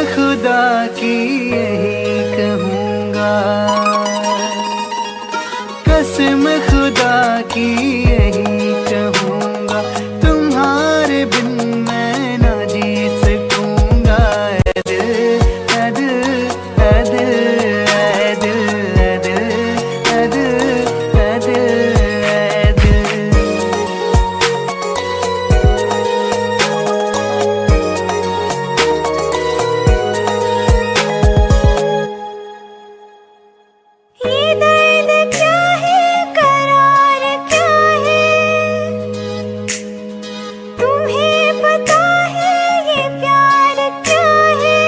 खुदा की यही कहूँगा, कसम खुदा की यही कहूँगा, तुम्हारे बिन मैं ना जी सकूँगा। ऐ दिल ऐ दिल ऐ दिल ऐ दिल ऐ दिल ऐ दिल ऐ दिल ऐ दिल। ये दर्द क्या है, करार क्या है, तुम्हें पता है ये प्यार क्या है।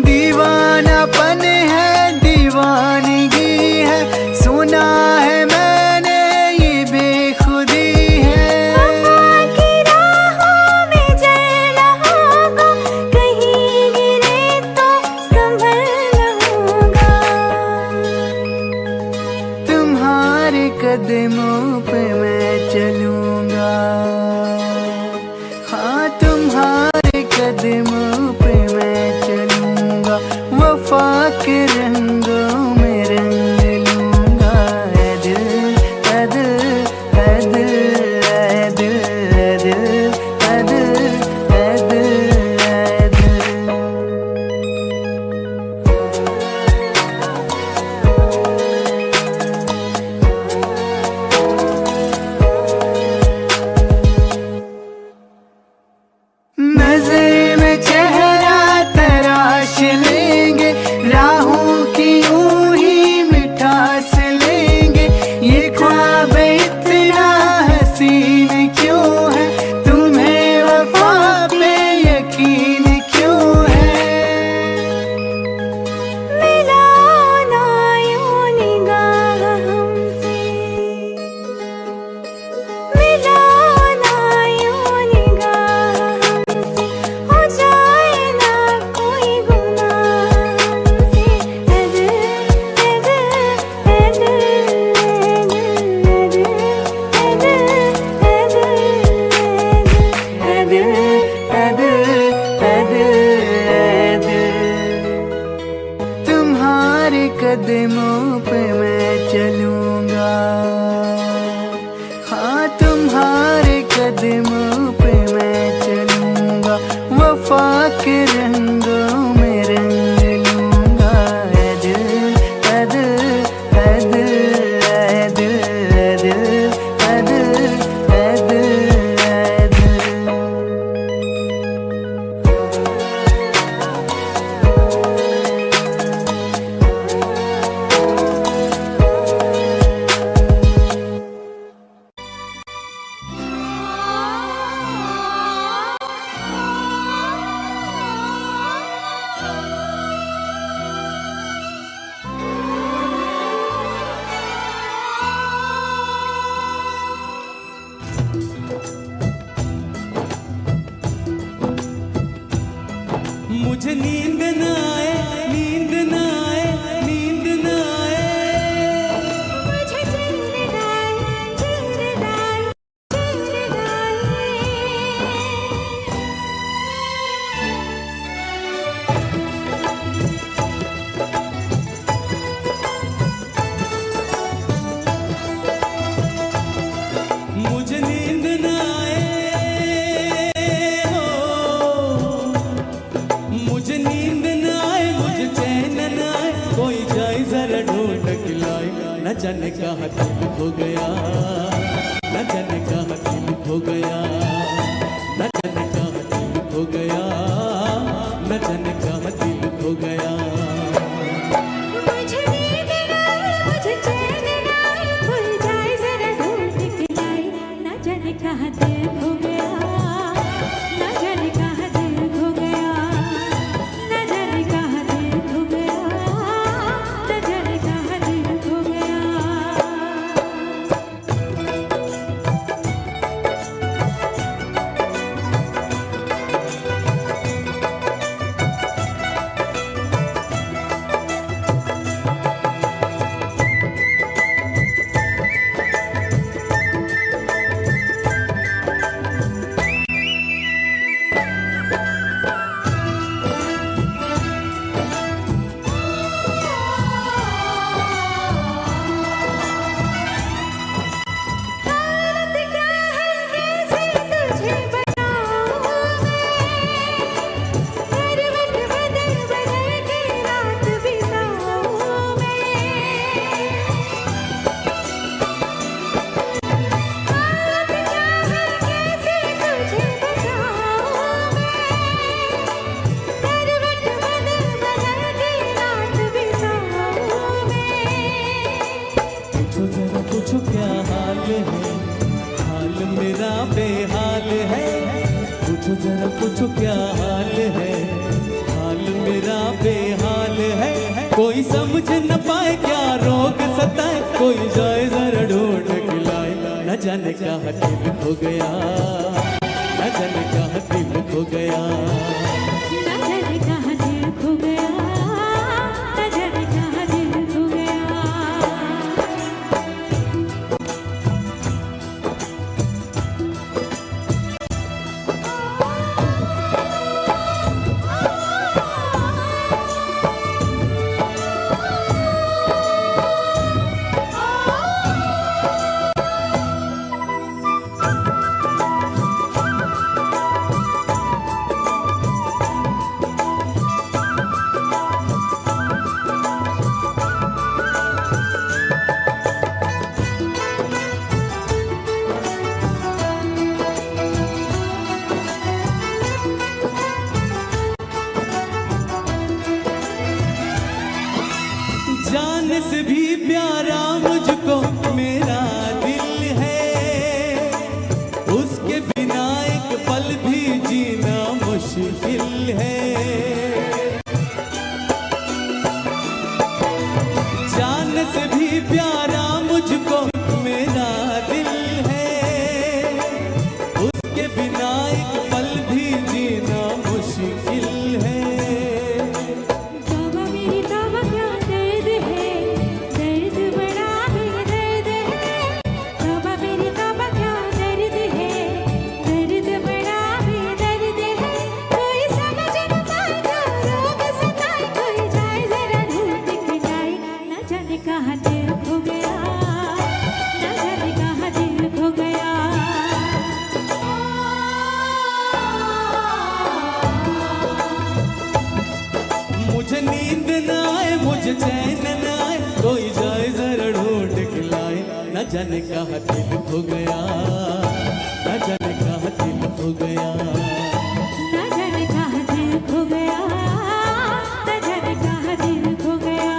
दीवानापन है, दीवानगी है, सुना है मैंने ये बेखुदी है। वफा की राहों में जल रहोगा, कहीं गिरे तो संभल रहूंगा। तुम्हारे कदमों पे मैं चलूंगा, हाँ तुम्हारे कदमों पे मैं चलूंगा, वफा के रंगों में रंग लूंगा। ऐ दिल ऐ दिल ऐ दिल ऐ दिल ऐ दिल ऐ दिल ऐ दिल ऐ दिल। नजर में चेहरा तराश लेंगे, राहों की यूं ही मिठास लेंगे। ये ख्वाब इतना हसीन क्यों है, तुम्हें वफा पे यकीन क्यों है। मिलाना यूं निगाह हमसे, मिलाना यूं निगाह हमसे, हो जाए ना कोई गुनाह हमसे। ऐ दिल ऐ दिल ऐ दिल ऐ दिल ऐ दिल ऐ दिल ऐ दिल ऐ दिल ऐ दिल ऐ दिल ऐ दिल। तुम्हारे कदमों पे मैं चलूंगा, हाँ तुम्हारे कदमों पे मैं चलूंगा, वफा के रंगों में रंग लूंगा। ऐ दिल ऐ दिल ऐ दिल ऐ दिल ऐ दिल ऐ दिल ऐ दिल ऐ दिल। मुझे नींद न आए, नींद न आए, नींद न आए। मुझे चैन आए, चैन आए, चैन आए। मुझे नींद न आए हो, मुझे नींद न आए, मुझे चैन न आए, कोई जाए जरा ढूंढ के लाए। न जाने कहाँ दिल खो गया, न जाने कहाँ दिल खो गया, न जाने कहाँ दिल खो गया, न जाने कहाँ दिल खो गया। मुझे नींद आए, मुझे चैन आए, भूल जाए जरा ढूंढ के लाए। ना जाने कहाँ दिल खो गया, ना जाने कहाँ दिल खो गया, ना जाने कहाँ दिल खो गया, ना जाने कहाँ दिल खो गया। जरा पूछो क्या हाल है, हाल मेरा बेहाल है। कोई समझ न पाए क्या रोग सताए, कोई जाए जरा ढूंढ के लाए। न जाने कहाँ दिल खो गया, न जाने कहाँ दिल खो गया। न जाने कहाँ दिल खो गया, न जाने कहाँ दिल खो गया। जान से भी प्यारा मुझको मेरा दिल है, उसके बिना एक पल भी जीना मुश्किल है। जान से भी प्यारा मुझको मेरा दिल है, उसके बिना एक पल भी जीना मुश्किल है। तौबा मेरी तौबा क्या दर्द है, दर्द बड़ा है दर्द है। तौबा मेरी तौबा क्या दर्द है, दर्द बड़ा है दर्द है। कोई समझ न पाए क्या रोग सताए, कोई जाए जरा ढूंढ के जाए। न जाने कहाँ दिल खो गया, न जाने कहाँ दिल खो गया। मुझे नींद न आए, मुझे चैन न आए, कोई जाए जरा ढूंढ के लाए। न जाने कहाँ दिल खो गया, न जाने कहाँ दिल खो गया। न जाने कहाँ दिल खो गया, न जाने कहाँ दिल खो गया।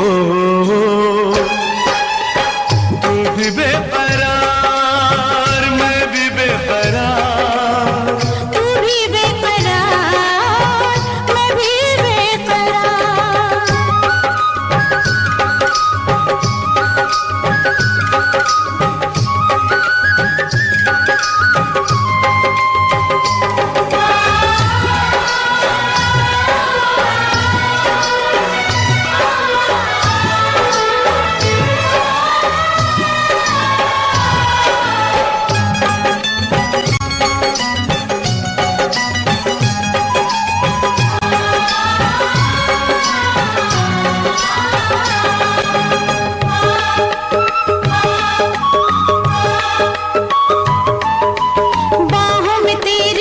ओ तू भी बेकरार मैं भी बेकरार, तू भी बेकरार मैं भी बेकरार।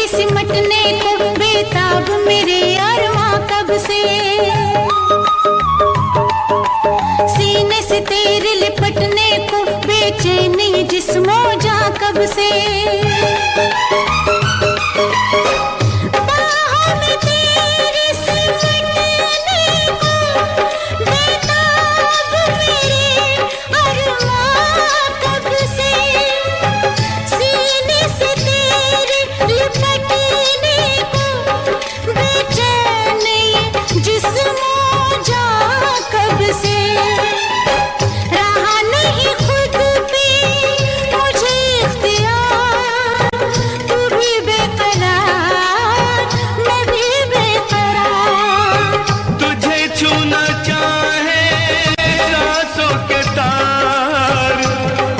सिमटने को बेताब मेरे अरमां कब से, सीने से तेरे लिपटने को बेचैनी जिस्मों जा कब से। बाहों में तेरे सिमटने को बेताब मेरे अरमां कब से, सीने से तेरे लिपटने को बेचैनी जिस्मों जा कब से। रहा नहीं खुद पे मुझे इख्तियार, तू भी बेकरार मैं भी बेकरार। तुझे छूना चाहे सांसों के तार,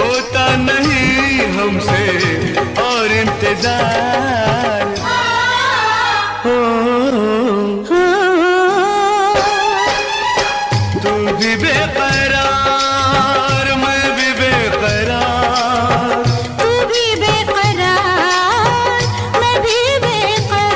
होता नहीं हमसे और इंतजार। ओ तू भी बेकरार मैं भी बेकरार, तू भी बेकरार मैं भी बेकरार।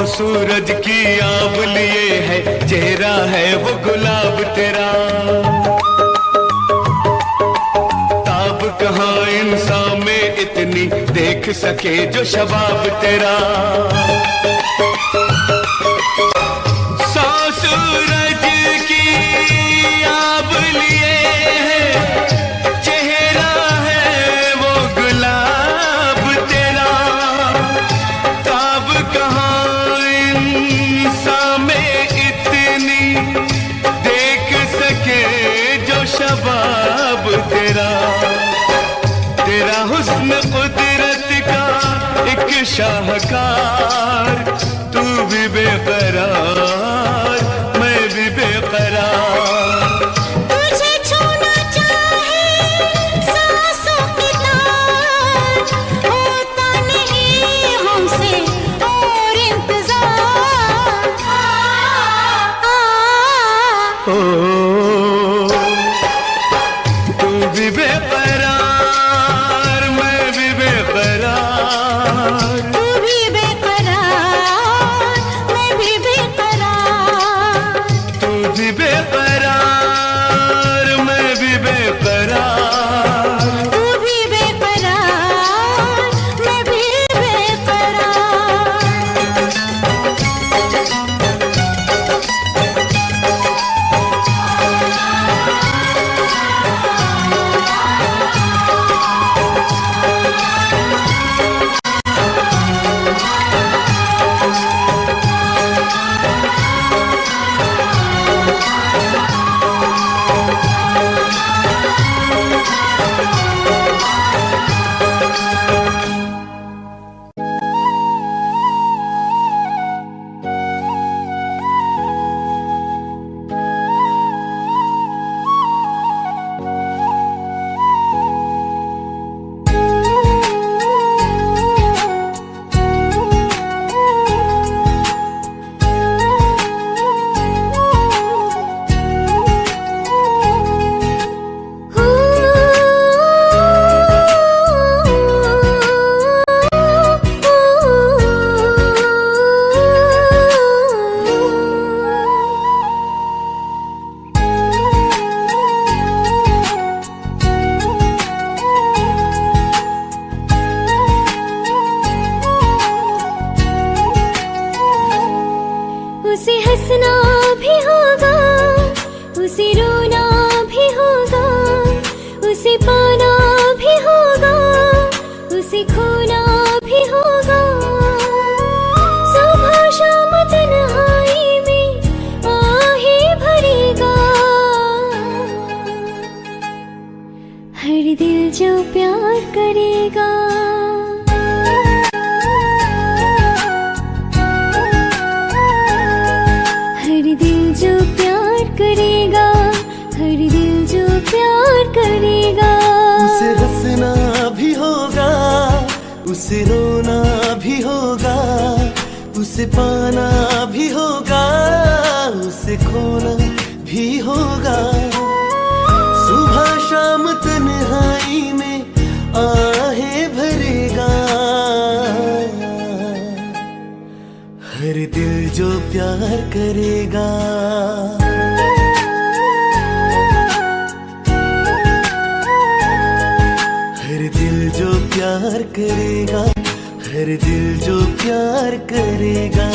सूरज की आब लिए है चेहरा है वो गुलाब तेरा, ताब कहाँ इंसान में इतनी देख सके जो शबाब तेरा। सौ सूरज की आब लिए है चेहरा है वो गुलाब तेरा, ताब कहाँ शबाब तेरा। तेरा हुस्न कुदरत का एक शाहकार, तू भी बेकरार मैं भी बेकरार। तुझे छूना चाहे सांसों के तार, होता नहीं हमसे और इंतजार। ओ तू भी बेकरार मैं भी बेकरार, तू भी बेकरार मैं भी बेकरार। पाना भी होगा, उसे खोना भी होगा। सुबह शाम तन्हाई में आहे भरेगा। हर दिल जो प्यार करेगा, हर दिल जो प्यार करेगा, हर दिल जो प्यार करेगा। उसे हंसना भी होगा, उसे रोना भी होगा, उसे पाना भी होगा, उसे खोना भी होगा। सुबह शाम तन्हाई में आहे भरेगा। हर दिल जो प्यार करेगा, हर दिल जो प्यार करेगा, हर दिल जो प्यार करेगा।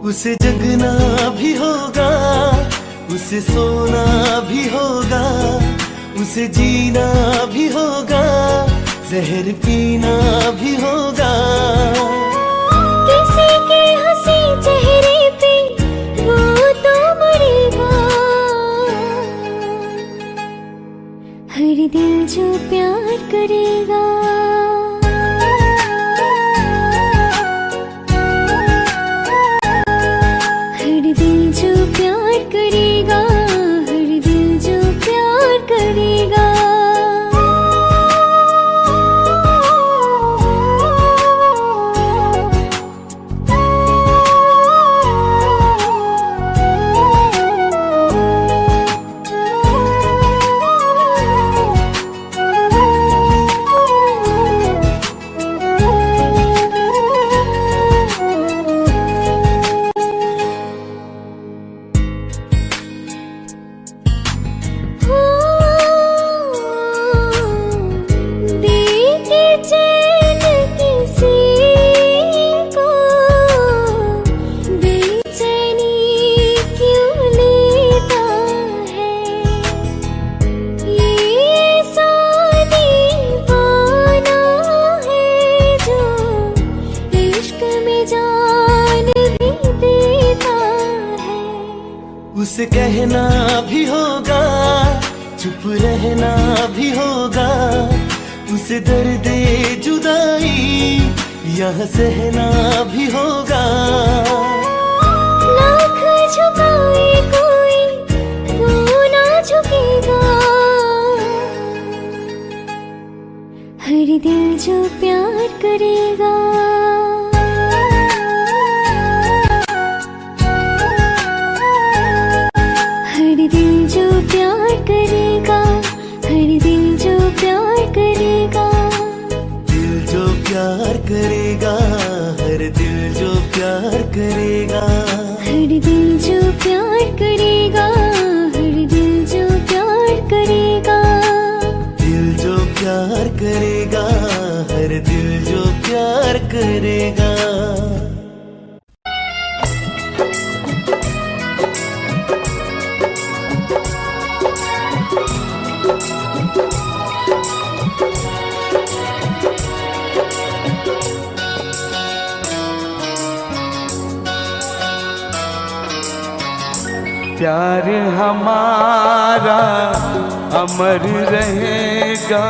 उसे जगना भी होगा, उसे सोना भी होगा, उसे जीना भी होगा, जहर पीना भी होगा। किसी के हंसी चेहरे पे वो तो मरेगा। हर दिल जो प्यार करेगा, हर दिल जो प्यार करेगा, हर दिल जो प्यार करेगा। उसे कहना भी होगा, चुप रहना भी होगा, उसे दर्द जुदाई यहाँ सहना भी होगा। लाख झुकाए कोई वो ना झुकेगा। हर दिल जो प्यार करेगा, हर दिल जो प्यार करेगा, हर दिल जो प्यार करेगा। दिल जो प्यार करेगा, हर दिल जो प्यार करेगा। हर दिल जो प्यार करेगा, हर दिल जो प्यार करेगा। दिल जो प्यार करेगा, हर दिल जो प्यार करेगा। प्यार हमारा अमर रहेगा,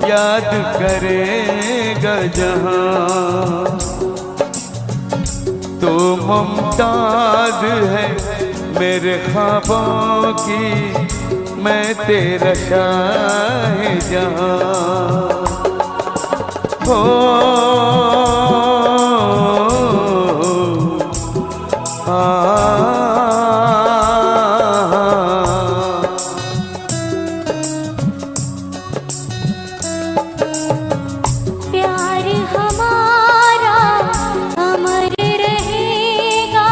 याद करेगा जहां। तो मुमताज है मेरे ख्वाबों की, मैं तेरा शाहजहां। हो प्यार हमारा अमर रहेगा,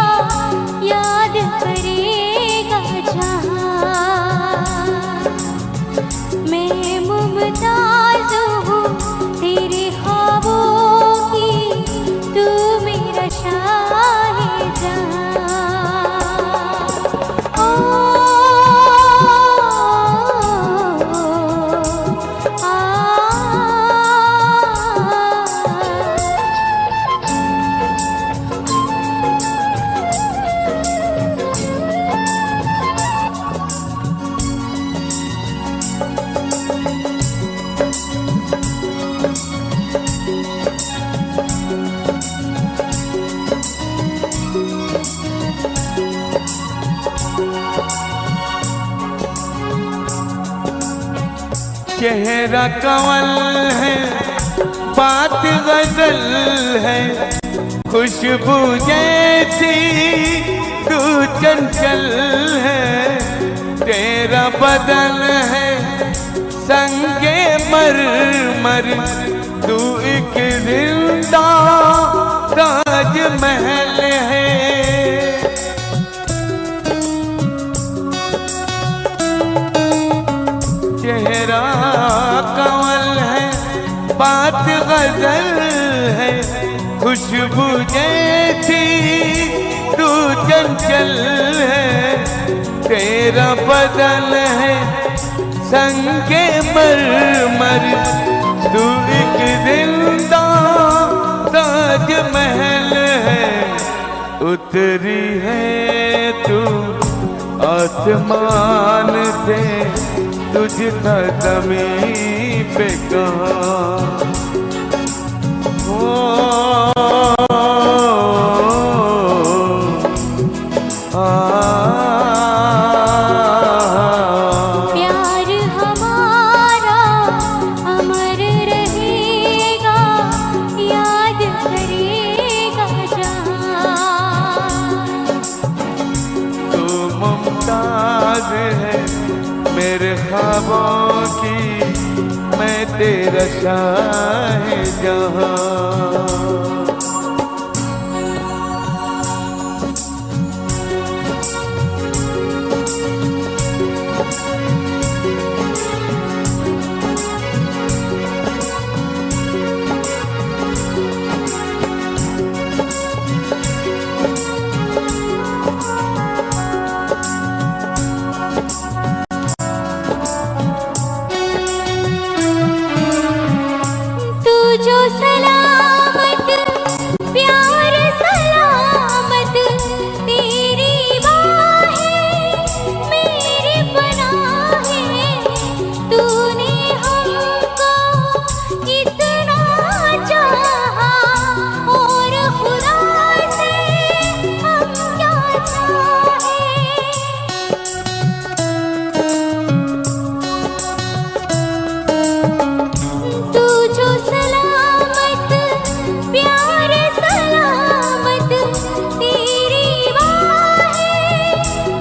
याद करेगा जहां। मैं मुमताज हूँ तेरे ख्वाबों की, तू मेरा शाहजहां। चेहरा कंवल है, बात गजल है, खुशबू जैसी तू चंचल है। तेरा बदन है संगे मरमर, तू एक जिंदा ताजमहल है। चेहरा कंवल है, बात गजल है, खुशबू जैसी तू चंचल है। तेरा बदन है संगे मरमर, तू एक जिंदा ताजमहल है। उतरी है तू आसमान से, तुझका ज़मीं पे कहाँ। प्यार हमारा अमर रहेगा, याद करेगा जहां। तू मुमताज है मेरे ख्वाबों की, मैं तेरा शाहजहां। जो सलामत प्यार सलामत, तेरी बाहें मेरी पनाहें। तूने हमको इतना चाहा, और खुदा से हम क्या चाहें। तू जो प्यार सलामत, तेरी बाहें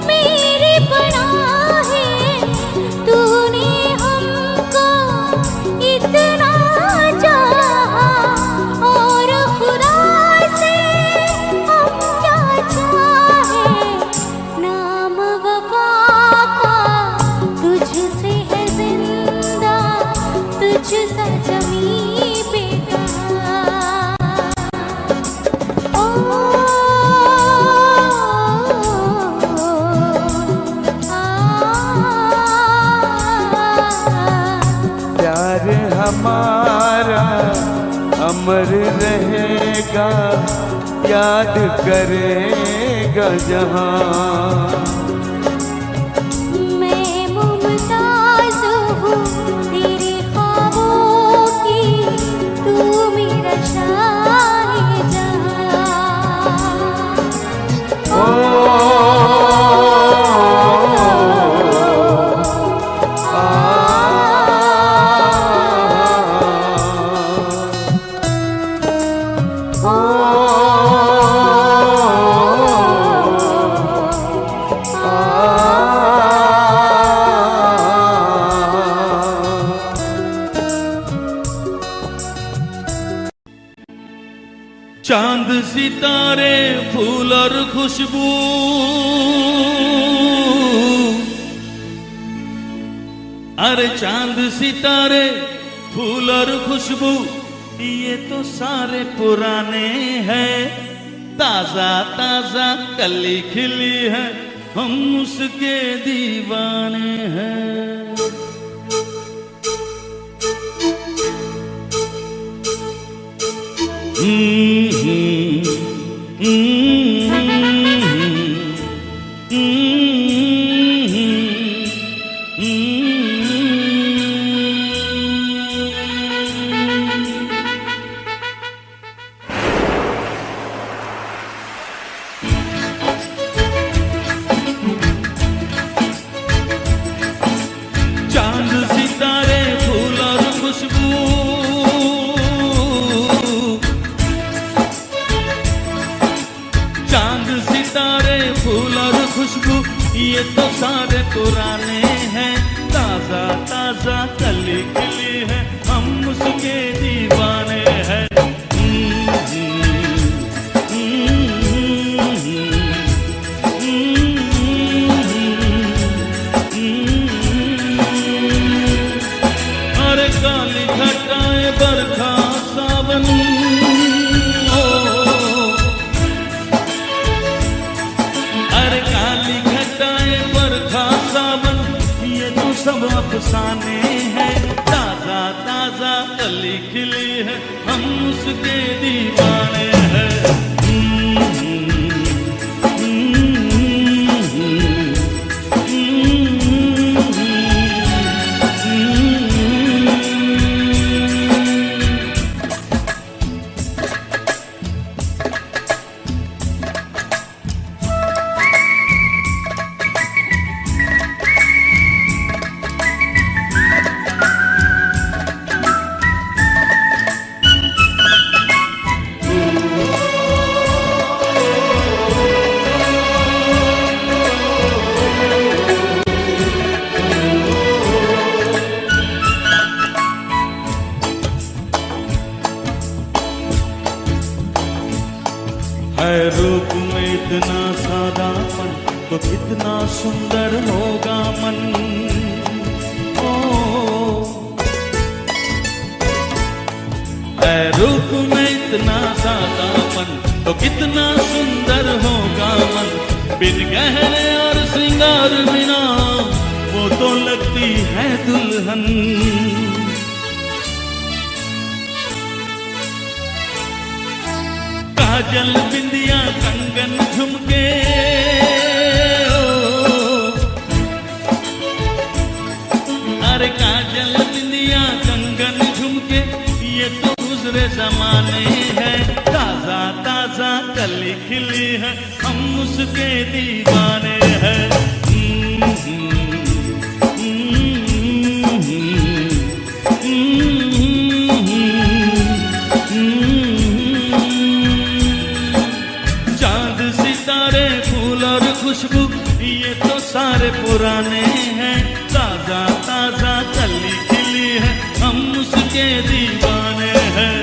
मेरी पनाहें। तूने हमको इतना चाहा, और खुदा से हम क्या चाहें। नाम वफा का तुझसे है जिंदा, तुझसा ज़मीं पे कहाँ। प्यार हमारा अमर रहेगा, याद करेगा जहां। मैं मुमताज हूँ तेरे ख्वाबों चांद सितारे फूल और खुशबू, अरे चांद सितारे फूल और खुशबू ये तो सारे पुराने हैं। ताजा ताजा कली खिली है, हम उसके दीवाने हैं। चांद सितारे फूल और खुशबू, चांद सितारे फूल और खुशबू ये तो सारे पुराने हैं। ताजा ताजा कली खिली है, हम उसके दीवाने हैं। अरे काली घटाएं बरखा सावन, अरे काली घटाएं बरखा सावन ये तो सब अफसाने हैं। ताजा ताजा कली खिली है, हम उसके दीवाने हैं। है रूप में इतना सादापन तो कितना सुंदर होगा मन। ओ है रूप में इतना सादापन तो कितना सुंदर होगा मन। बिन गहने और श्रृंगार बिना वो तो लगती है दुल्हन। काजल बिंदिया कंगन झुमके, अरे काजल बिंदिया कंगन झुमके ये तो गुजरे जमाने हैं। ताजा ताजा कली खिली है, हम उसके दीवाने हैं। खुशबू ये तो सारे पुराने हैं। ताजा ताजा कली खिली है, हम उसके दीवाने हैं।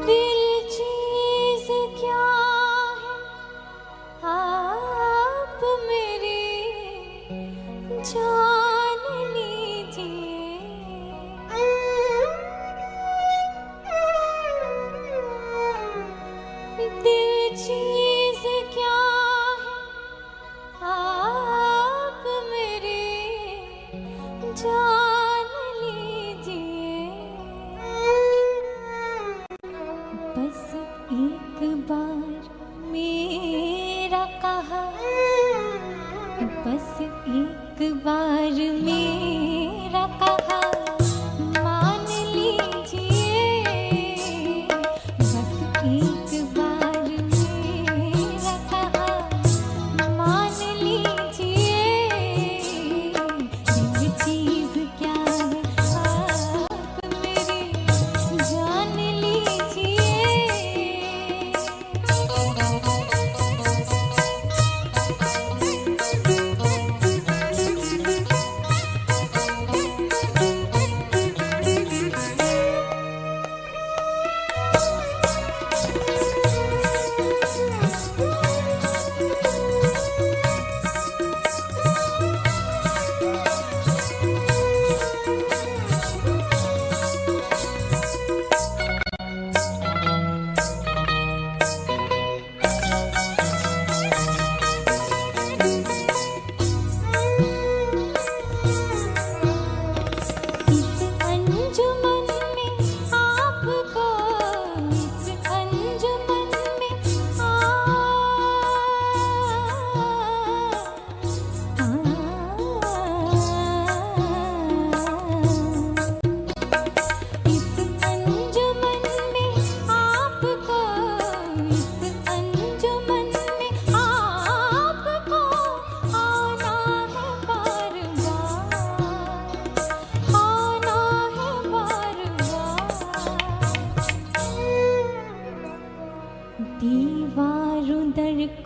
दिल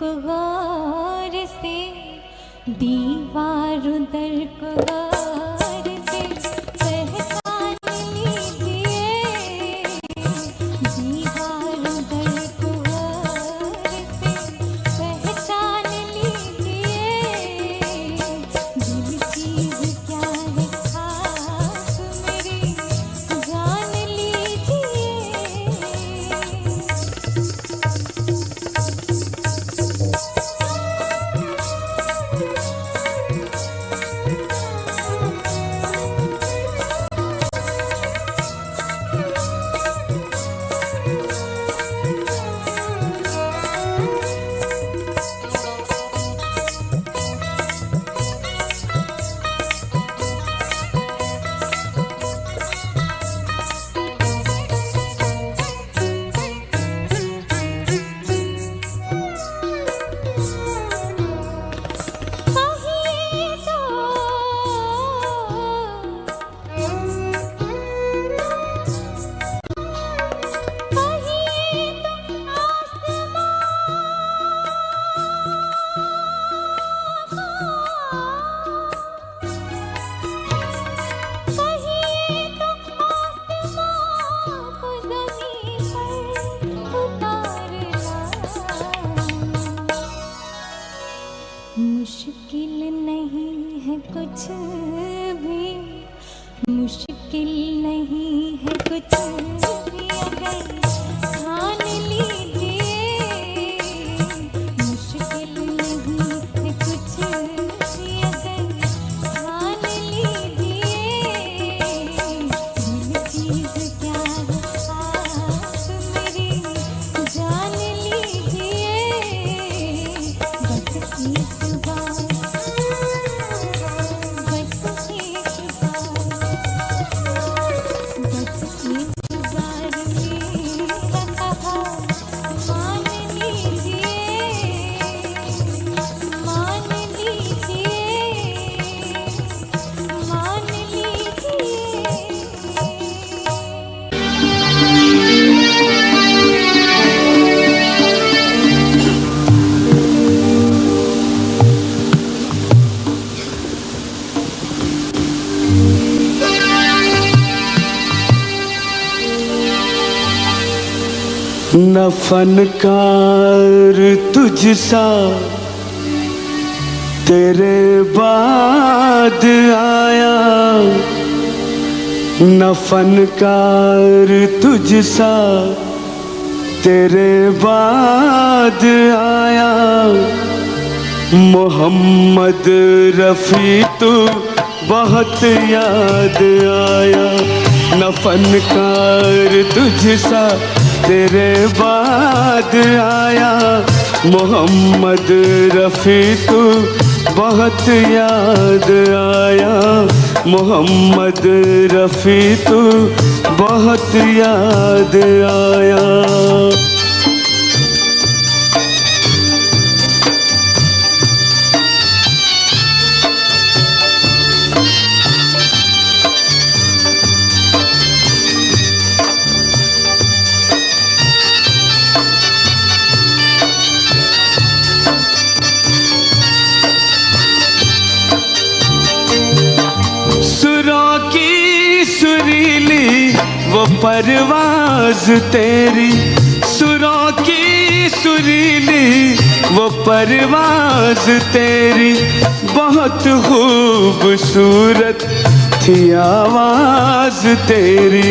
को गौर से, दीवार दर को गौर से पहचान लीजिए, दीवार दर को गौर से पहचान लीजिए, दिल चीज क्या है खास मेरी जान लीजिए। मुश्किल नहीं है कुछ भी, मुश्किल नहीं है कुछ भी अगर ठान लीजिए, मुश्किल नहीं है कुछ भी अगर ठान लीजिए, दिल चीज क्या है खास मेरी जान लीजिए, बस एक बार, बस एक बार, बस एक बार मेरा कहा मान लीजिए, मान लीजिए, मान लीजिए। न फनकार तुझसा तेरे बाद आया, न फनकार तुझसा तेरे बाद आया, मोहम्मद रफ़ी तू बहुत याद आया, न फनकार तुझसा तेरे बाद आया, मोहम्मद रफ़ी तू बहुत याद आया, मोहम्मद रफ़ी तू बहुत याद आया। वो परवाज़ तेरी, सुरों की सुरीली वो परवाज़ तेरी, बहुत खूबसूरत थी आवाज़ तेरी,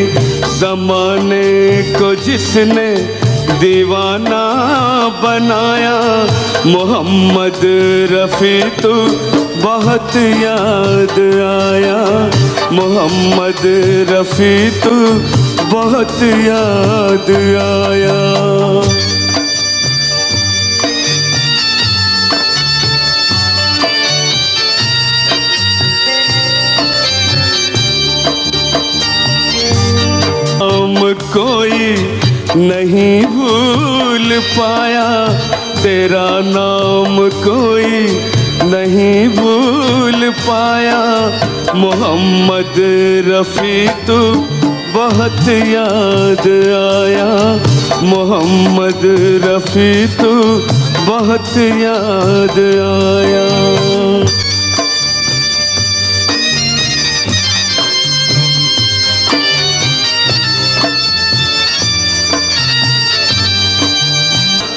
ज़माने को जिसने दीवाना बनाया, मोहम्मद रफ़ी तू बहुत याद आया, मोहम्मद रफ़ी तू बहुत याद आया। हम कोई नहीं भूल पाया, तेरा नाम कोई नहीं भूल पाया, मोहम्मद रफ़ी तू बहुत याद आया, मोहम्मद रफ़ी तू बहुत याद आया।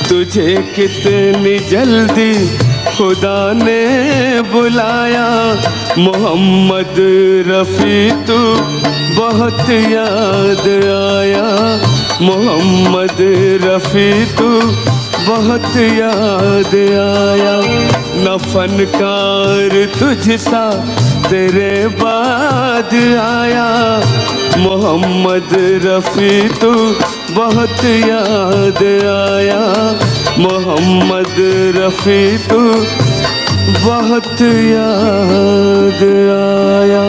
तुझे कितनी जल्दी खुदा ने बुलाया, मोहम्मद रफ़ी तू बहुत याद आया। मोहम्मद रफ़ी तू बहुत याद आया। न फनकार तुझसा तेरे बाद आया, मोहम्मद रफ़ी तू बहुत याद आया। मोहम्मद रफ़ी तू बहुत याद आया।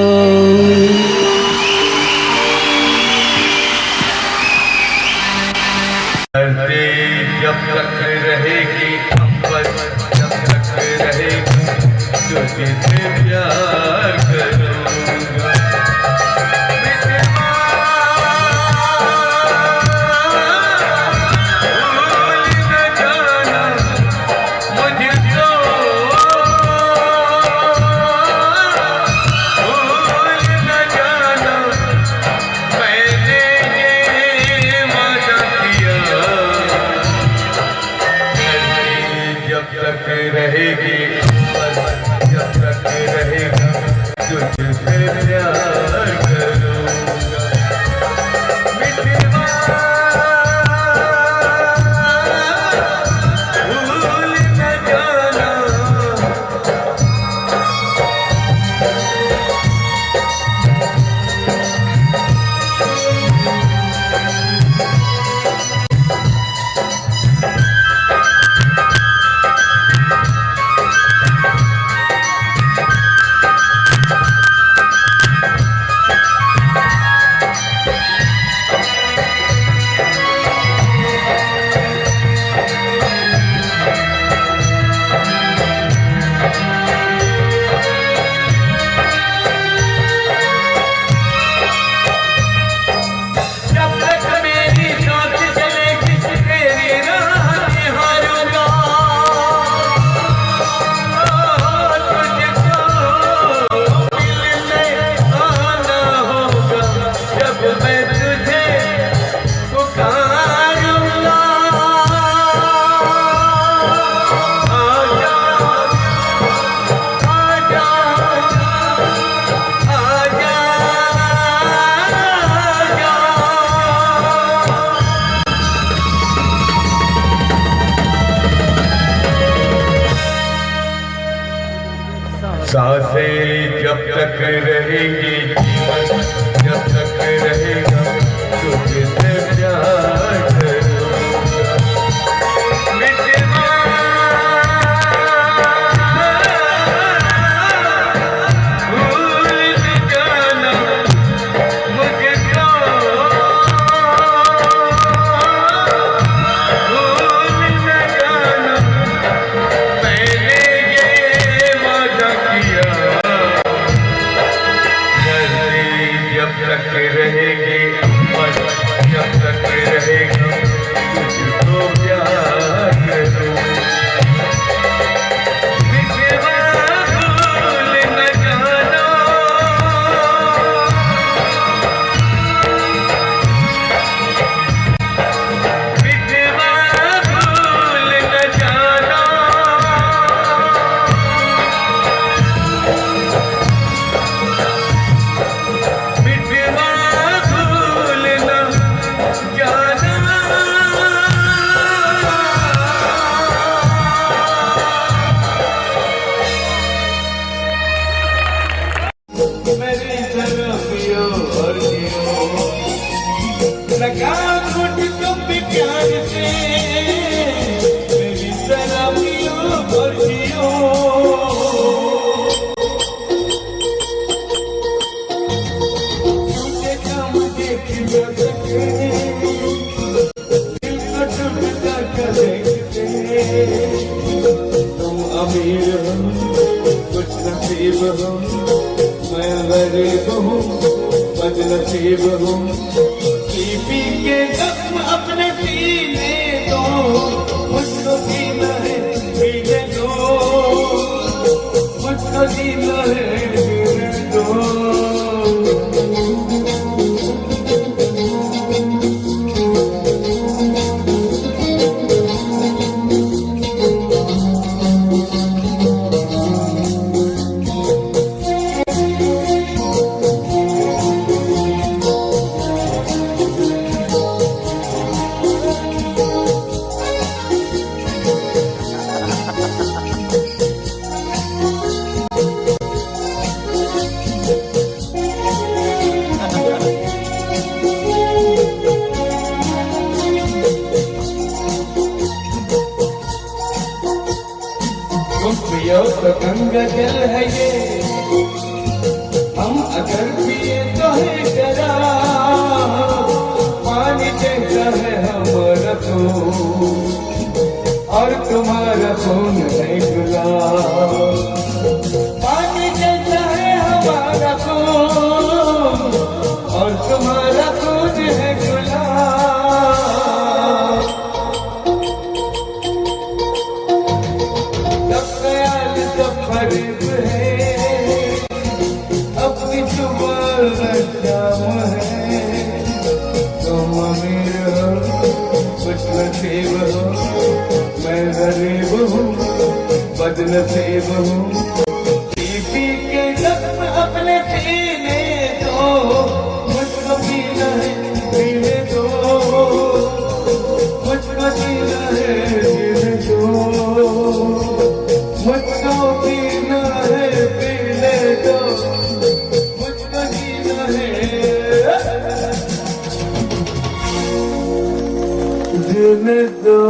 जब तक रहेगी अंबर, जब तक रहेगी तुझसे प्यार करूँगा। सांसें जब तक रहेंगी, जीवन जब तक रहेगा तुझसे प्यार करूँगा। मिटवा भूल न जाना मुझको, भूल न जाना मैंने ये वादा किया। जब तक रहेगी जब तक रहेगा तुझको प्यार करूँगा। मिटवा भूल न जाना, मिटवा भूल न जाना, मिटवा भूल न जाना। मेरी शराबियों और जियो लगा मुझको भी प्यार से, मेरी शराबियों और जियो तुझे कम देखिए दिल को टूटता कर देखते। तुम अमीर हो कुछ नसीब हो, मैं गरीब हूँ बदनसीब हूँ। पी के जख्म अपने पीने दो, मुझको पीना है पियो तो गंगा जल है ये, हम अगर पिए तो है शराब। पानी जैसा है हमारा खून और तुम्हारा खून है गुलाब। पानी जैसा है हमारा खून और तुम्हारा खून है गुलाब। सब ख्याल सब फरेब है, अपनी सुबह शाम है। तुम अमीर हो कुछ नसीब हो, मैं गरीब हूँ बदनसीब हूँ। पी के जख्म अपने सीने दो, मुझको पीना है पीने दो, मुझको जीना है जीने दो, मुझको पीना है पीने दो, मुझको जीना है जीने दो।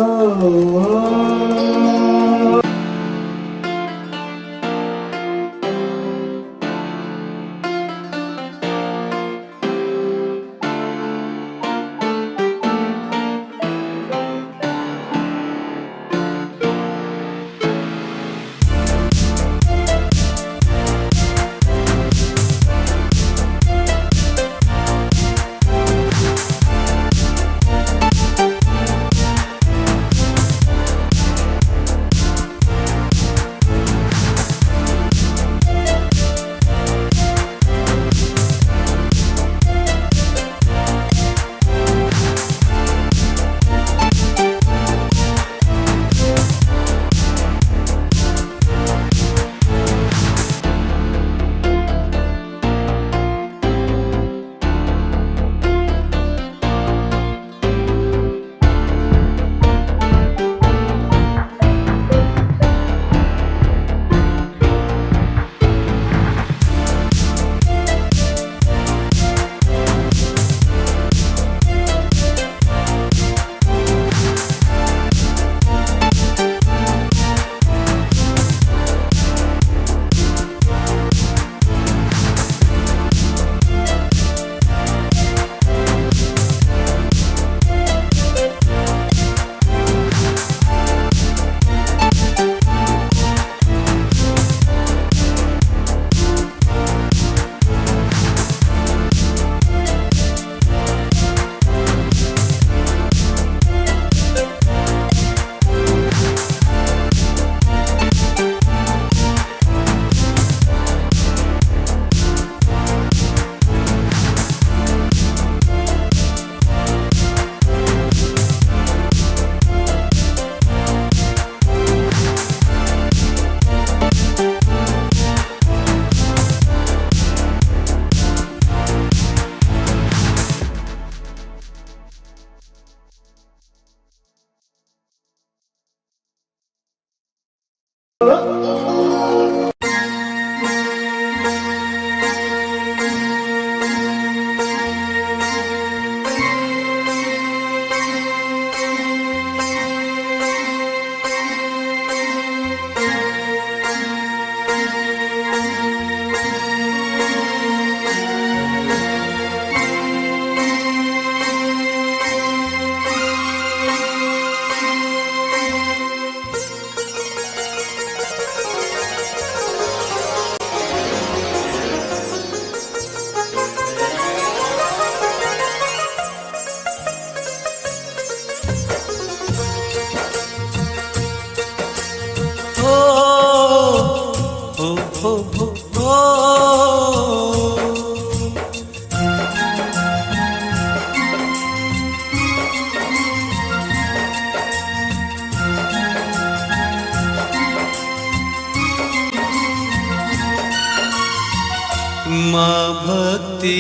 माँ भक्ति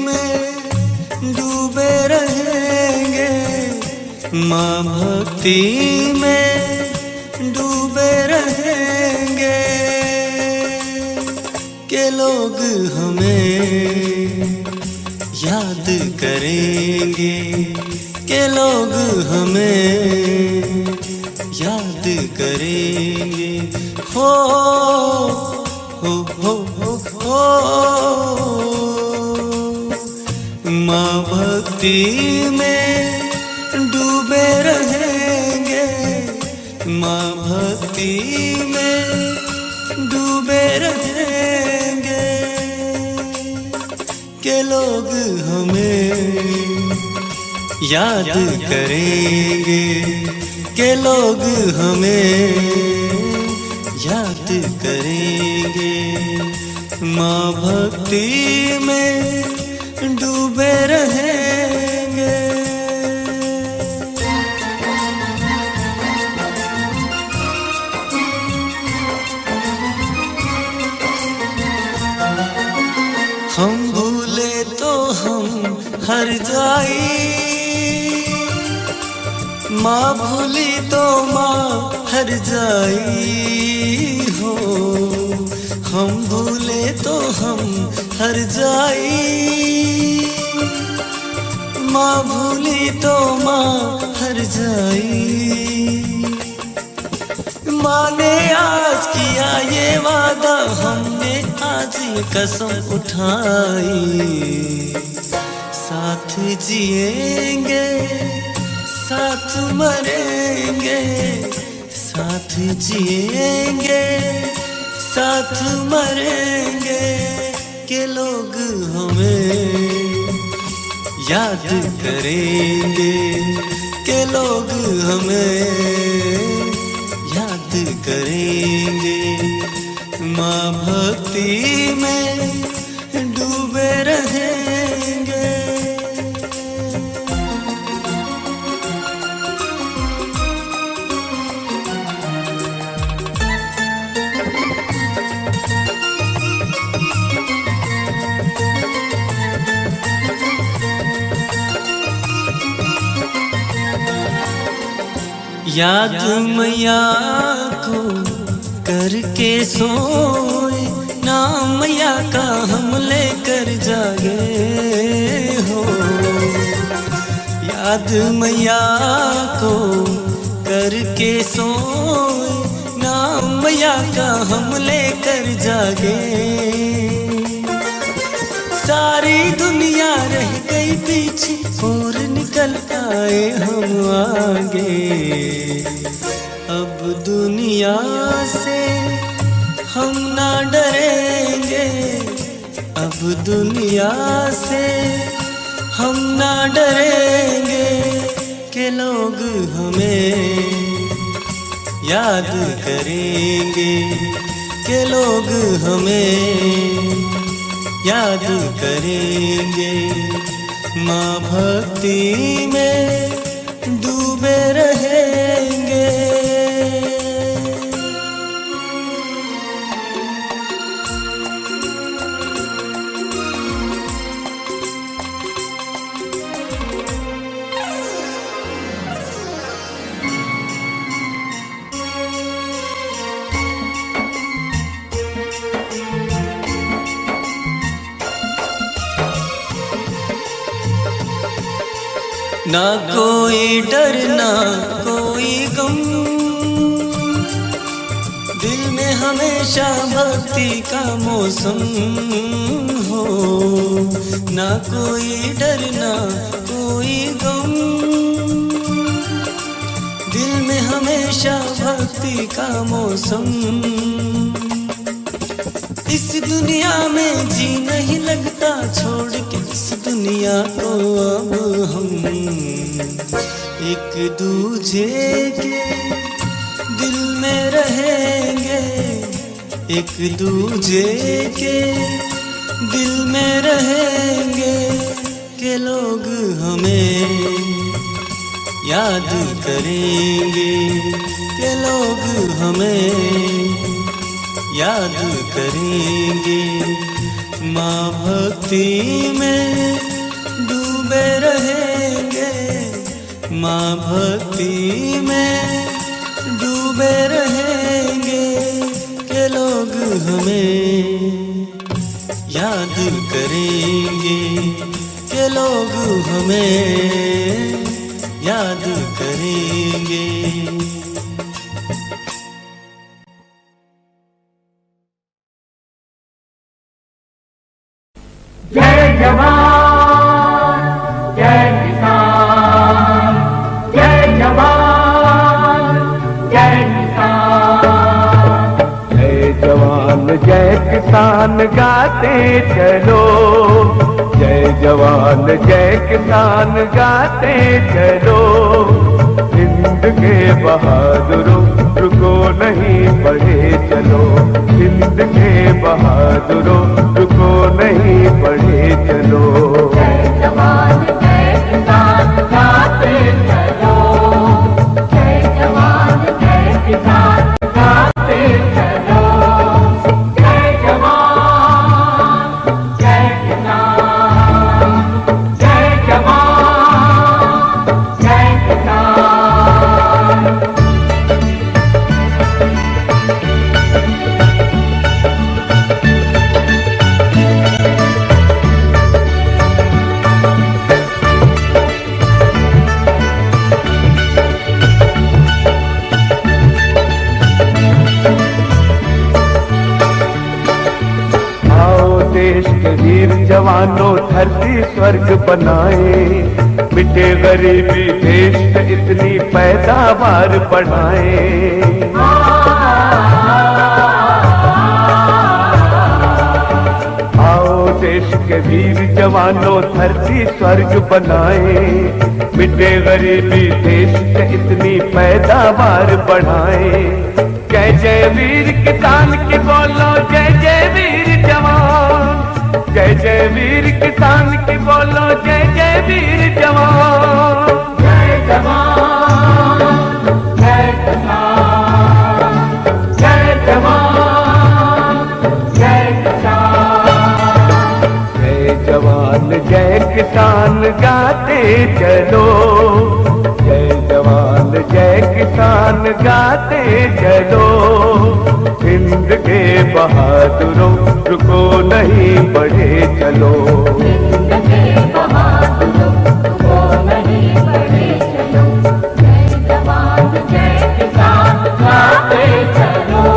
में डूबे रहेंगे, माँ भक्ति में डूबे रहेंगे, के लोग हमें याद करेंगे, के लोग हमें याद करेंगे। हो हो माँ भक्ति में डूबे रहेंगे, माँ भक्ति में डूबे रहेंगे के लोग हमें याद करेंगे, के लोग हमें याद करेंगे। माँ भक्ति में डूबे रहेंगे। हम भूले तो हम हर जाई, माँ भूली तो माँ हर जाई हो। हम भूले तो हम हर जाई, माँ भूली तो माँ हर जाई। माँ ने आज किया ये वादा, हमने आज ये कसम उठाई। साथ जिएंगे साथ मरेंगे, साथ जिएंगे साथ मरेंगे के लोग हमें याद करेंगे, के लोग हमें याद करेंगे। माँ भक्ति में डूबे रहेंगे। याद मैया को करके सोए, नाम मैया का हम लेकर जागे हो। याद मैया को करके सोए, नाम मैया का हम लेकर जागे। सारी दुनिया रह गई पीछे और निकल आए हम आगे। अब दुनिया से हम ना डरेंगे, अब दुनिया से हम ना डरेंगे के लोग हमें याद करेंगे, के लोग हमें याद करेंगे। माँ भक्ति में डूबे रहेंगे। ना कोई डर ना कोई गम, दिल में हमेशा भक्ति का मौसम हो। ना कोई डर ना कोई गम, दिल में हमेशा भक्ति का मौसम। इस दुनिया में जी नहीं लगता, छोड़ के इस दुनिया को अब हम एक दूजे के दिल में रहेंगे, एक दूजे के दिल में रहेंगे के लोग हमें याद करेंगे, के लोग हमें याद करेंगे। माँ भक्ति में डूबे रहेंगे, माँ भक्ति में डूबे रहेंगे के लोग हमें याद करेंगे, के लोग हमें याद करेंगे। जय किसान गाते चलो, जय जवान जय किसान गाते चलो। हिंद के बहादुरों रुको नहीं बढ़े चलो, हिंद के बहादुरों रुको नहीं बढ़े चलो। जय जवान जय किसान गाते चलो, जय जवान जय किसान गाते चलो। जय जवान जय किसान, जय जवान जय किसान। देश के वीर जवानों धरती स्वर्ग बनाए, मिटे गरीबी देश से इतनी पैदावार बढ़ाए। आओ देश के वीर जवानों धरती स्वर्ग बनाए, मिटे गरीबी देश से इतनी पैदावार बढ़ाए। जय जय वीर किसान की बोलो, जय जय वीर जवान, जय जय वीर किसान की बोलो, जय जय वीर जवान। जय जवान जय किसान, जय जवान जय किसान। जय जवान जय किसान गाते चलो, जय जवान जय किसान गाते चलो। हिंद के बहादुरों रुको नहीं बढ़े चलो, हिंद के बहादुरों रुको नहीं बढ़े चलो। जय जवान जय किसान गाते चलो।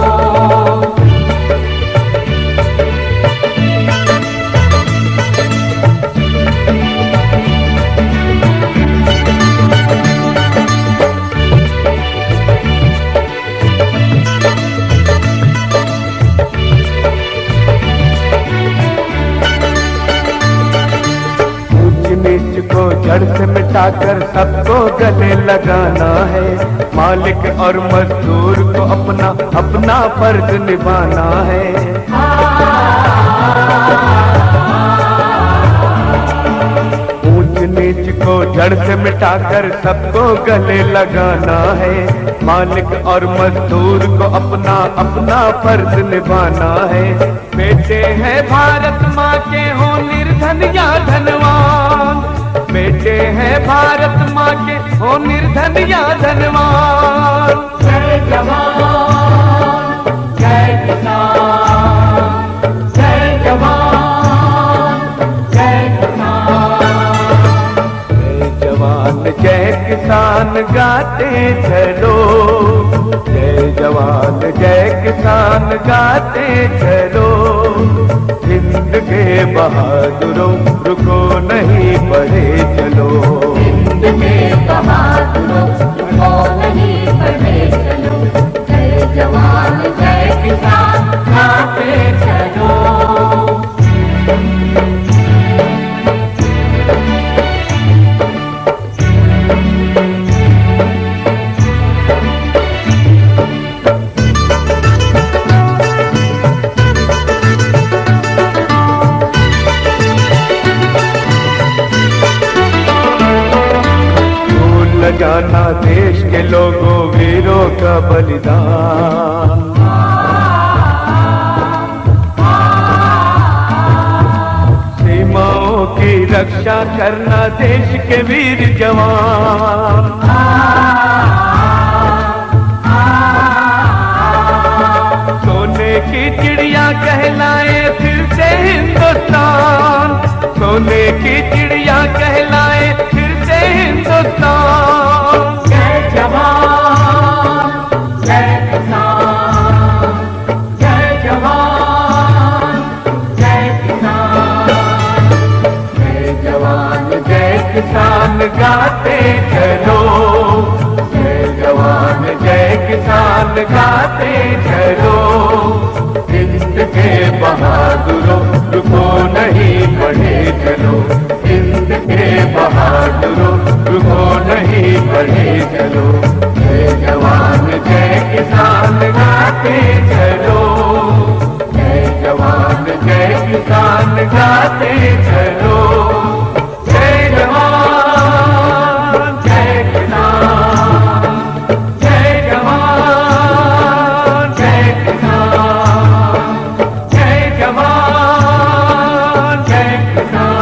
को जड़ से मिटाकर सबको गले लगाना है। मालिक और मजदूर को अपना अपना फर्ज निभाना है। ऊंच नीच को जड़ से मिटाकर सबको गले लगाना है। मालिक और मजदूर को अपना अपना फर्ज निभाना है। बेटे हैं भारत माँ के हो निर्धन या धनवान, बेटे हैं भारत माँ के हो निर्धन या धनवान। जय जवान जय किसान, जय जवान जय किसान। जय जवान जय किसान गाते चलो, जय जवान जय किसान गाते चलो। हिंद के बहादुरों रुको नहीं बढ़े चलो, हिंद के बहादुरों रुको नहीं बढ़े चलो। जय जवान जय किसान गाते चलो। जाना देश के लोगों वीरों का बलिदान। सीमाओं की रक्षा करना देश के वीर जवान। सोने की चिड़िया कहलाए फिर से हिंदुस्तान, सोने की चिड़िया कहलाए फिर से हिंदुस्तान। जय जवान जय किसान, जय जवान जय किसान। जय जवान जय किसान गाते चलो, जय जवान जय किसान गाते चलो। हिंद बढ़े चलो, जय जवान जय किसान गाते चलो, जय जवान जय किसान गाते चलो, जय जवान जय किसान, जय जवान जय किसान, जय जवान जय किसान।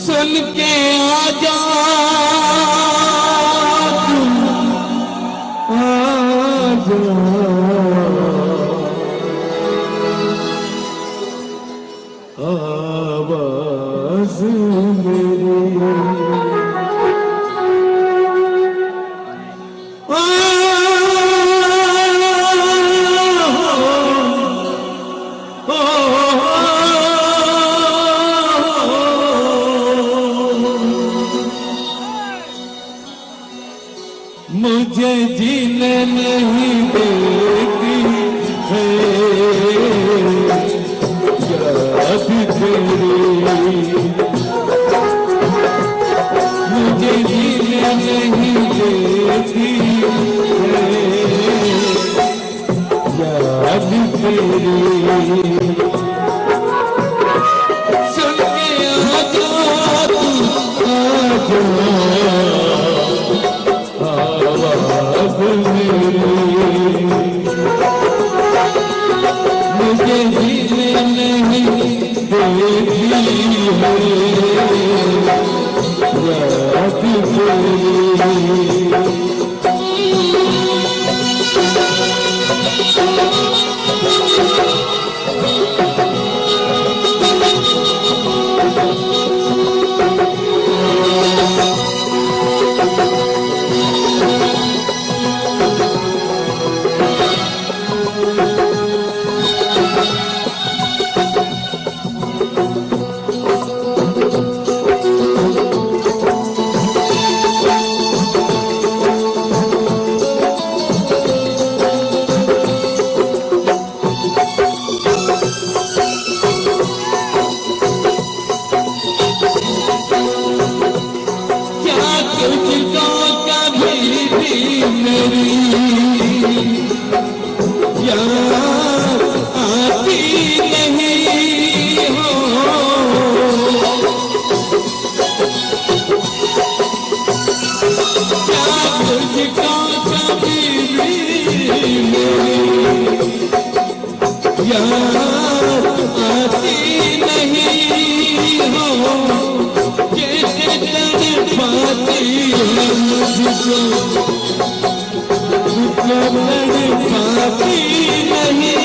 सुन के आजा आवाज मेरी मुझे जीने नहीं देती है याद तेरी, मुझे जीने नहीं देती है याद तेरी। सुन के आजा तू आजा मुझे जीने नहीं देती है याद तेरी। पाती नहीं, पाती नहीं,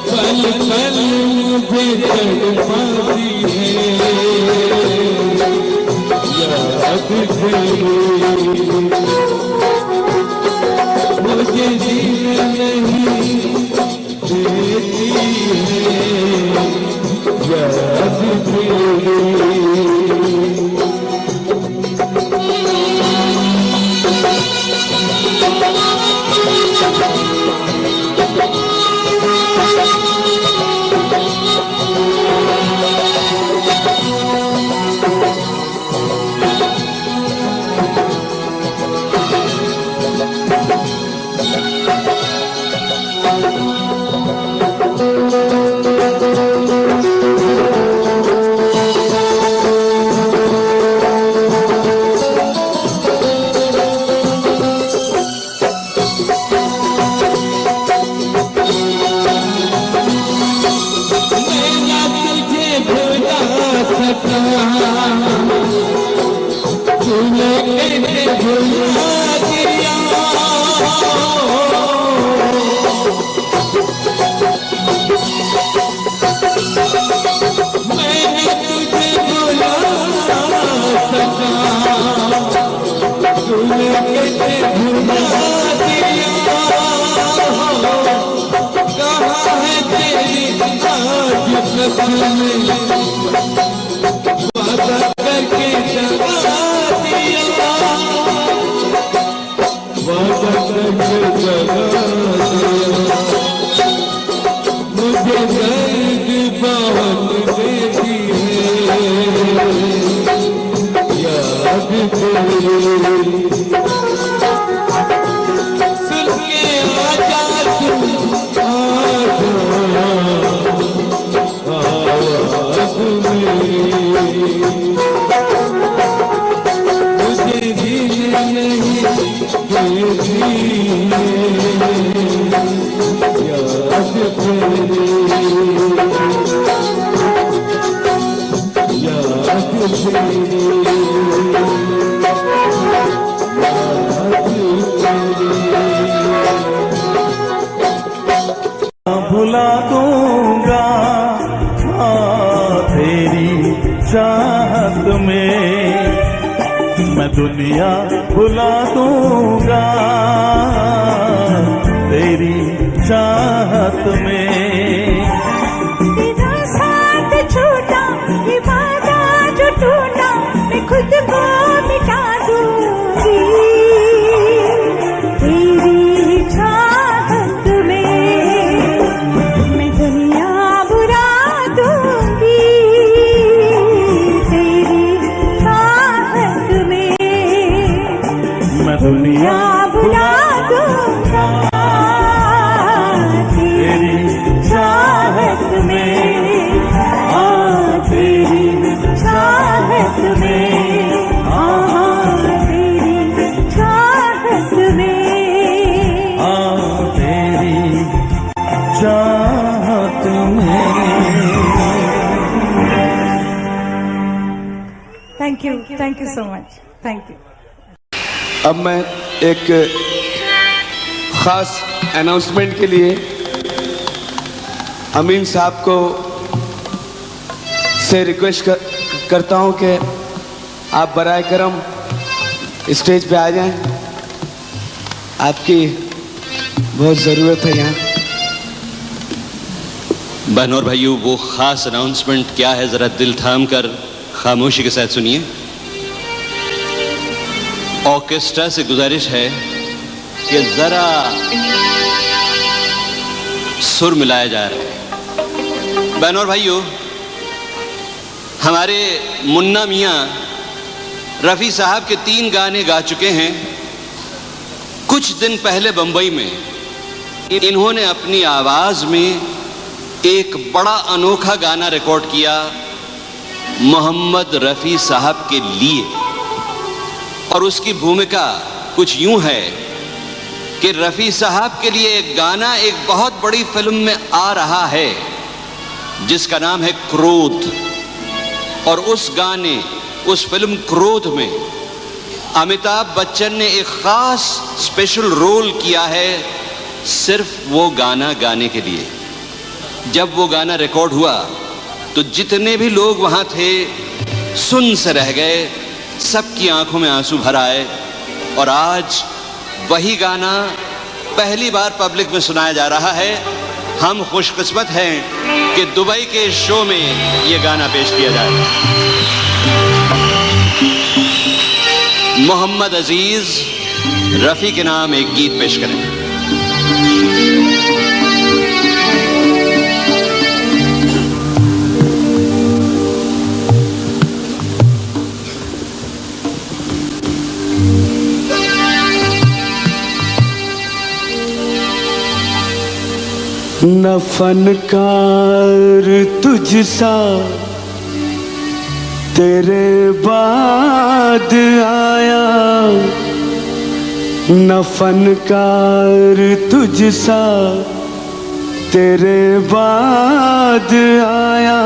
पल पल मुझे तड़पाती है, याद तेरी मुझे जीने नहीं देती है, याद तेरी। भुला दूंगा तेरी चाहत में, मैं दुनिया भुला दूंगा तेरी चाहत में। तेरा साथ छूटा, ये वादा जो टूटा, मैं खुद को मिटा दूंगी तेरी चाहत में, मैं दुनिया बुला दूंगी तेरी चाहत में, मैं दुनिया बुला दूंगा तेरी चाहत में, तेरी चाहत में, तेरी चाहत में, तेरी चाहत में। Thank you so much, thank you. अब मैं एक खास अनाउंसमेंट के लिए अमीन साहब को से रिक्वेस्ट करता हूं कि आप बराए करम स्टेज पे आ जाएं, आपकी बहुत ज़रूरत है यहाँ। बहनों और भाइयों, वो खास अनाउंसमेंट क्या है, जरा दिल थाम कर खामोशी के साथ सुनिए। ऑर्केस्ट्रा से गुजारिश है कि जरा सुर मिलाया जा रहा है। बहनों और भाइयों, हमारे मुन्ना मियां रफ़ी साहब के 3 गाने गा चुके हैं। कुछ दिन पहले बंबई में इन्होंने अपनी आवाज में एक बड़ा अनोखा गाना रिकॉर्ड किया मोहम्मद रफ़ी साहब के लिए, और उसकी भूमिका कुछ यूं है कि रफ़ी साहब के लिए एक गाना एक बहुत बड़ी फिल्म में आ रहा है, जिसका नाम है क्रोध। और उस गाने, उस फिल्म क्रोध में अमिताभ बच्चन ने एक खास स्पेशल रोल किया है सिर्फ वो गाना गाने के लिए। जब वो गाना रिकॉर्ड हुआ तो जितने भी लोग वहां थे सुन से रह गए, सबकी आंखों में आंसू भर आए। और आज वही गाना पहली बार पब्लिक में सुनाया जा रहा है। हम खुशकिस्मत हैं कि दुबई के शो में ये गाना पेश किया जाए। मोहम्मद अजीज रफी के नाम एक गीत पेश करें। न फनकार तुझसा तेरे बाद आया, न फनकार तुझसा तेरे बाद आया।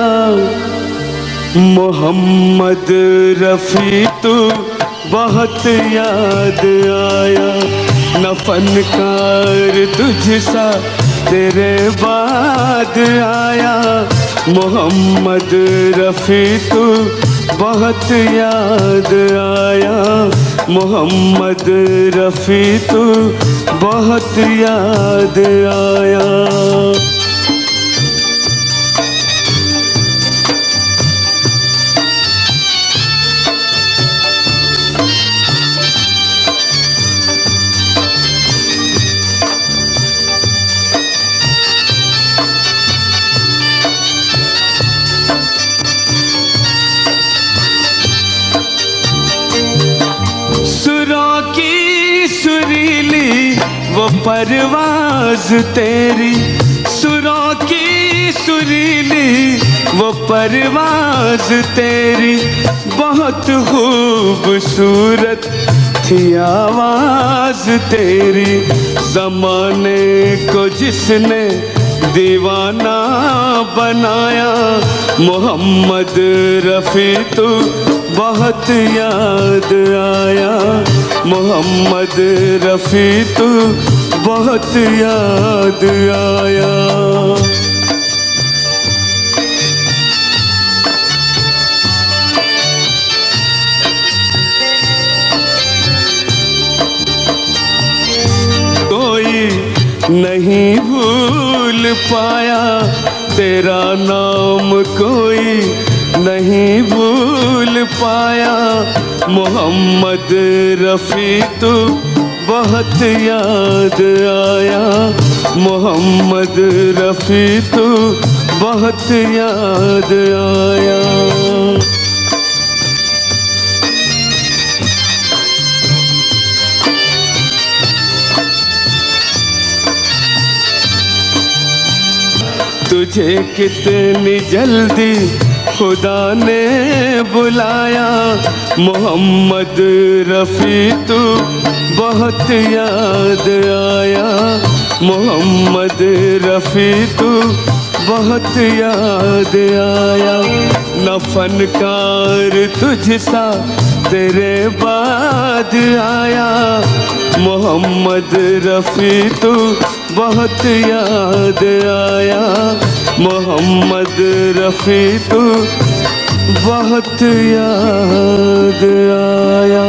मोहम्मद रफ़ी तू बहुत याद आया, न फनकार तुझसा तेरे बाद आया। मोहम्मद रफ़ी तू बहुत याद आया, मोहम्मद रफ़ी तू बहुत याद आया। वो परवाज़ तेरी, सुरों की सुरीली वो परवाज़ तेरी, बहुत खूबसूरत थी आवाज़ तेरी। ज़माने को जिसने दीवाना बनाया, मोहम्मद रफ़ी तू बहुत याद आया, मोहम्मद रफ़ी तू बहुत याद आया। कोई नहीं भूल पाया तेरा नाम, कोई नहीं भूल पाया। मोहम्मद रफ़ी तू बहुत याद आया, मोहम्मद रफ़ी तू बहुत याद आया। तुझे कितनी जल्दी खुदा ने बुलाया, मोहम्मद रफ़ी तू बहुत याद आया, मोहम्मद रफ़ी तू बहुत याद आया। न फनकार तुझसा तेरे बाद आया, मोहम्मद रफ़ी तू बहुत याद आया, मोहम्मद रफ़ी तू बहुत याद आया।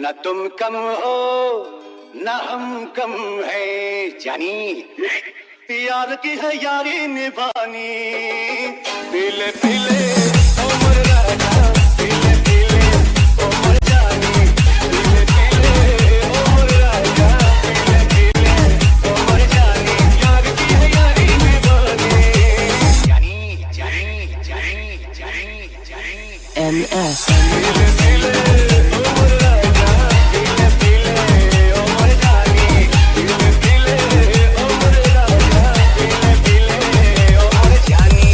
न तुम कम हो न हम कम है जानी, प्यार की है यारी निभानी। पीले पीले उम्र राजा, पीले पीले उम्र जानी, पीले पीले उम्र राजा, पीले पीले उम्र जानी, यार की है यारी निभानी। जानी जानी जानी जानी जानी NS पीले पीले उम्र राजा, पीले पीले उम्र जानी, पीले पीले उम्र राजा, पीले पीले उम्र जानी।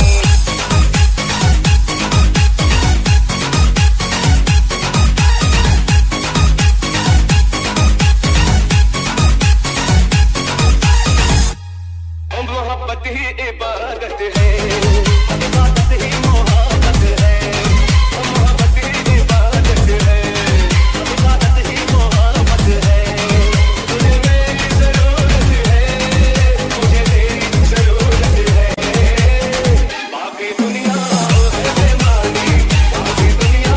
मोहब्बत ही इबादत है, इबादत ही मोहब्बत है, मोहब्बत ही इबादत है, इबादत ही मोहब्बत है। तुझे मेरी जरूरत है, मुझे तेरी जरूरत है। बाकी दुनिया है बेमानी, बाकी दुनिया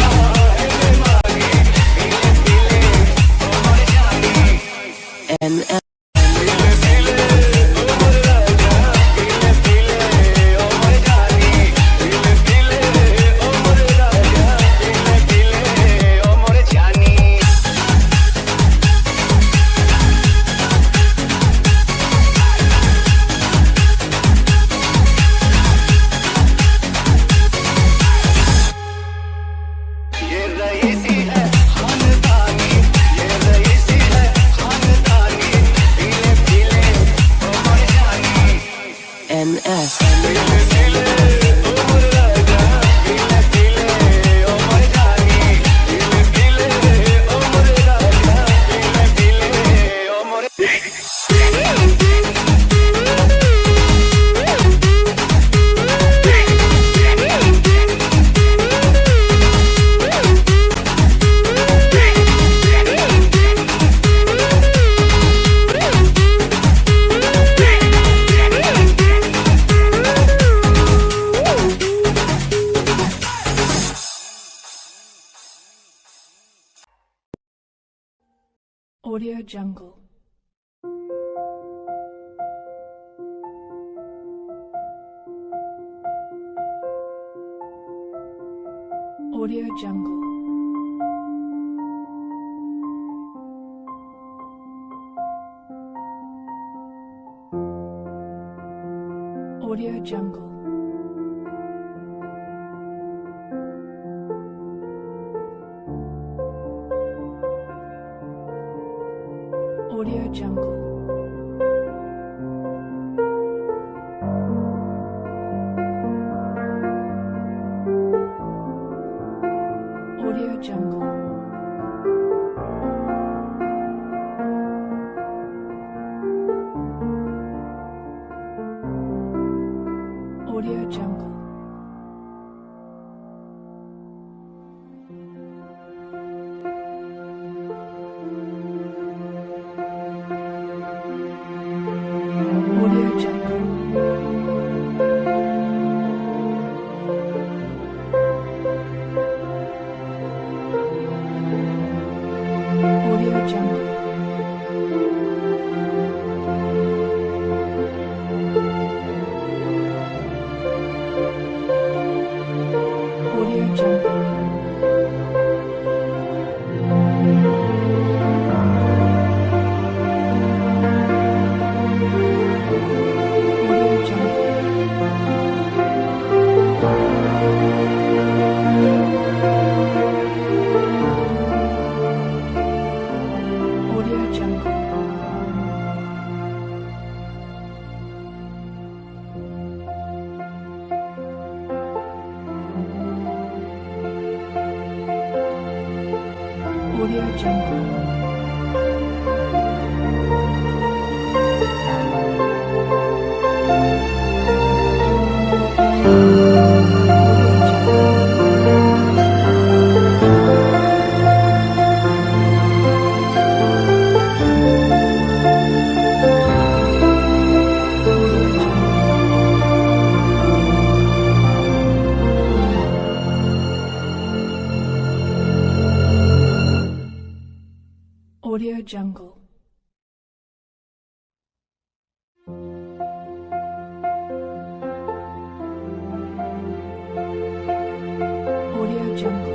है बेमानी। पीले पीले उम्र जानी, NS पीले पीले उम्र राजा, पीले पीले उम्र जानी, पीले पीले उम्र राजा, पीले पीले उम्र जानी। ये रईसी है खानदानी, ये रईसी है खानदानी। पीले पीले उम्र जानी, NS पीले पीले उम्र राजा, पीले पीले उम्र जानी, पीले पीले उम्र राजा, पीले पीले उम्र। Audio Jungle. Audio Jungle. Audio Jungle. Audio Jungle. Audio Jungle. Audio Jungle. Audio Jungle. Audio Jungle. Audio Jungle. Audio Jungle. Audio Jungle. Audio Jungle. Audio Jungle. Audio Jungle.